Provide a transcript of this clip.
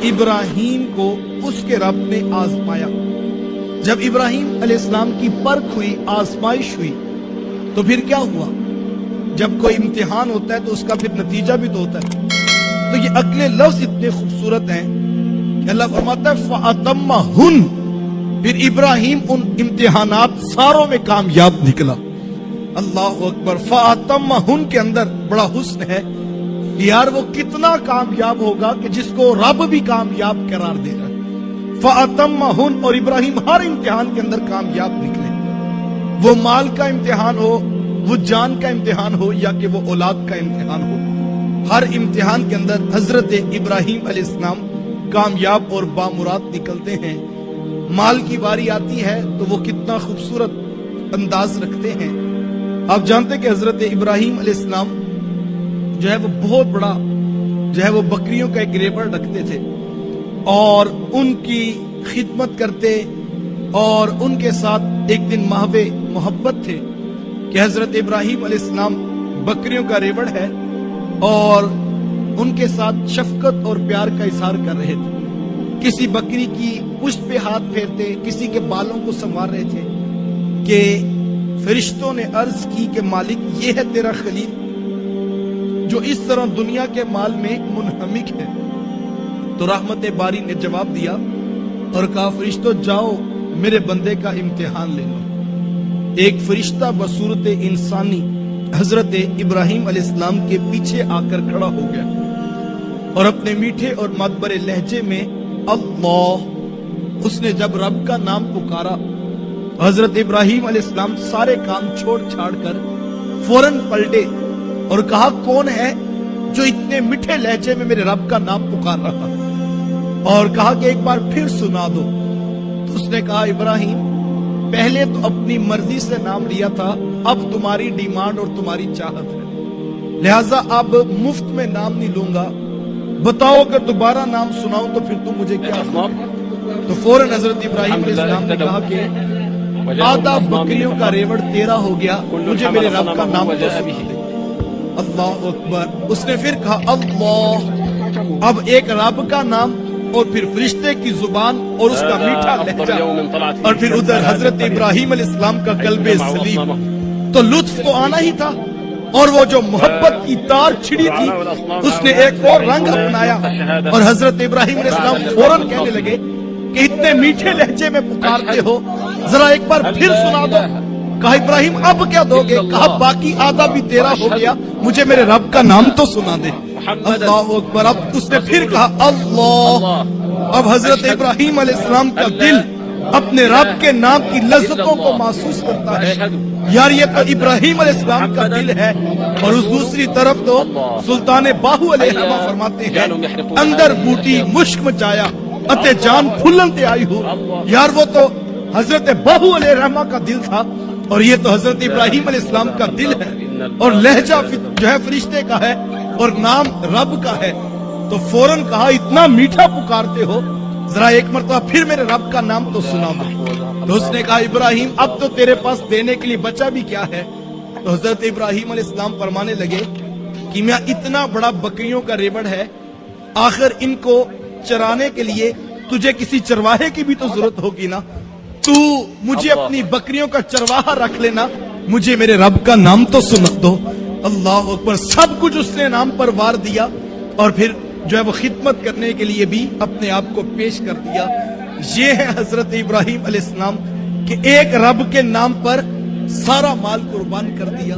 ابراہیم کو اس کے رب نے آزمایا۔ جب ابراہیم علیہ السلام کی پرکھ ہوئی، آزمائش ہوئی، تو پھر کیا ہوا؟ جب کوئی امتحان ہوتا ہے تو اس کا پھر نتیجہ بھی تو ہوتا ہے۔ تو یہ اگلے لفظ اتنے خوبصورت ہیں کہ اللہ فرماتا ہے فَأَتَمَّهُنَّ، پھر ابراہیم ان امتحانات ساروں میں کامیاب نکلا۔ اللہ اکبر۔ فَأَتَمَّهُنَّ کے اندر بڑا حسن ہے کہ یار وہ کتنا کامیاب ہوگا کہ جس کو رب بھی کامیاب قرار دے رہا ہے۔ فَأَتَمَّهُنَّ، اور ابراہیم ہر امتحان کے اندر کامیاب نکلے، وہ مال کا امتحان ہو، وہ جان کا امتحان ہو، یا کہ وہ اولاد کا امتحان ہو، ہر امتحان کے اندر حضرت ابراہیم علیہ السلام کامیاب اور بامراد نکلتے ہیں۔ مال کی باری آتی ہے تو وہ کتنا خوبصورت انداز رکھتے ہیں۔ آپ جانتے کہ حضرت ابراہیم علیہ السلام جو ہے وہ بہت بڑا جو ہے وہ بکریوں کا ایک ریوڑ رکھتے تھے اور ان کی خدمت کرتے، اور ان کے ساتھ ایک دن محو محبت تھے کہ حضرت ابراہیم علیہ السلام بکریوں کا ریوڑ ہے اور ان کے ساتھ شفقت اور پیار کا اظہار کر رہے تھے۔ کسی بکری کی پشت پہ ہاتھ پھیرتے، کسی کے بالوں کو سنوار رہے تھے کہ فرشتوں نے عرض کی کہ مالک یہ ہے تیرا خلیل جو اس طرح دنیا کے مال میں منہمک ہے۔ تو رحمت باری نے جواب دیا اور کہا فرشتوں جاؤ میرے بندے کا امتحان لے لو۔ ایک فرشتہ بصورت انسانی حضرت ابراہیم علیہ السلام کے پیچھے آ کر کھڑا ہو گیا اور اپنے میٹھے اور مدبر لہجے میں اللہ، اس نے جب رب کا نام پکارا، حضرت ابراہیم علیہ السلام سارے کام چھوڑ چھاڑ کر فوراً پلٹے اور کہا کون ہے جو اتنے میٹھے لہجے میں میرے رب کا نام پکار رہا، اور کہا کہ ایک بار پھر سنا دو۔ تو اس نے کہا ابراہیم پہلے تو اپنی مرضی سے نام لیا تھا، اب تمہاری ڈیمانڈ اور تمہاری چاہت ہے، لہٰذا اب مفت میں نام نہیں لوں گا، بتاؤ اگر دوبارہ نام سناؤں تو پھر تم مجھے کیا؟ تو فوراً حضرت ابراہیم علیہ السلام نے کہا کہ آدھا بکریوں کا ریوڑ تیرا ہو گیا، مجھے میرے رب کا نام تو سنا دے۔ اللہ اکبر۔ اس نے پھر کہا اللہ، اب ایک رب کا نام اور پھر فرشتے کی زبان اور اس کا میٹھا لہجہ، اور پھر ادھر حضرت ابراہیم علیہ السلام کا قلب سلیم، تو لطف تو آنا ہی تھا، اور وہ جو محبت کی تار چھڑی تھی اس نے ایک اور رنگ اپنایا، اور حضرت ابراہیم علیہ السلام فوراً کہنے لگے کہ اتنے میٹھے لہجے میں پکارتے ہو، ذرا ایک بار پھر سنا دو۔ کہا ابراہیم اب کیا دو گے؟ کہا باقی آدھا بھی تیرا ہو گیا، مجھے میرے رب کا نام تو سنا دے۔ اللہ اکبر۔ اب اس نے پھر کہا اللہ۔ اب حضرت ابراہیم علیہ السلام کا دل اپنے رب کے نام کی لذتوں کو محسوس کرتا ہے، یار یہ تو ابراہیم علیہ السلام کا دل ہے۔ اور اس دوسری طرف تو سلطان باہو علیہ السلام فرماتے ہیں اندر بوٹی مشک مچایا اتے جان پھولن تے آئی ہو، یار وہ تو حضرت باہو علیہ الرحمہ کا دل تھا اور یہ تو حضرت ابراہیم علیہ السلام کا دل ہے، اور لہجہ جو ہے فرشتے کا ہے اور نام رب کا ہے۔ تو فوراً کہا اتنا میٹھا پکارتے ہو، ذرا ایک مرتبہ پھر میرے رب کا نام تو سنا دو۔ تو اس نے کہا ابراہیم اب تو تیرے پاس دینے کے لیے بچا بھی کیا ہے؟ تو حضرت ابراہیم علیہ السلام فرمانے لگے کہ میں اتنا بڑا بکریوں کا ریوڑ ہے، آخر ان کو چرانے کے لیے تجھے کسی چرواہے کی بھی تو ضرورت ہوگی نا، تو مجھے اپنی بکریوں کا چرواہا رکھ لینا، مجھے میرے رب کا نام تو سنا دو۔ اللہ اکبر۔ سب کچھ اس نے نام پر وار دیا اور پھر جو ہے وہ خدمت کرنے کے لیے بھی اپنے آپ کو پیش کر دیا۔ یہ ہے حضرت ابراہیم علیہ السلام کہ ایک رب کے نام پر سارا مال قربان کر دیا۔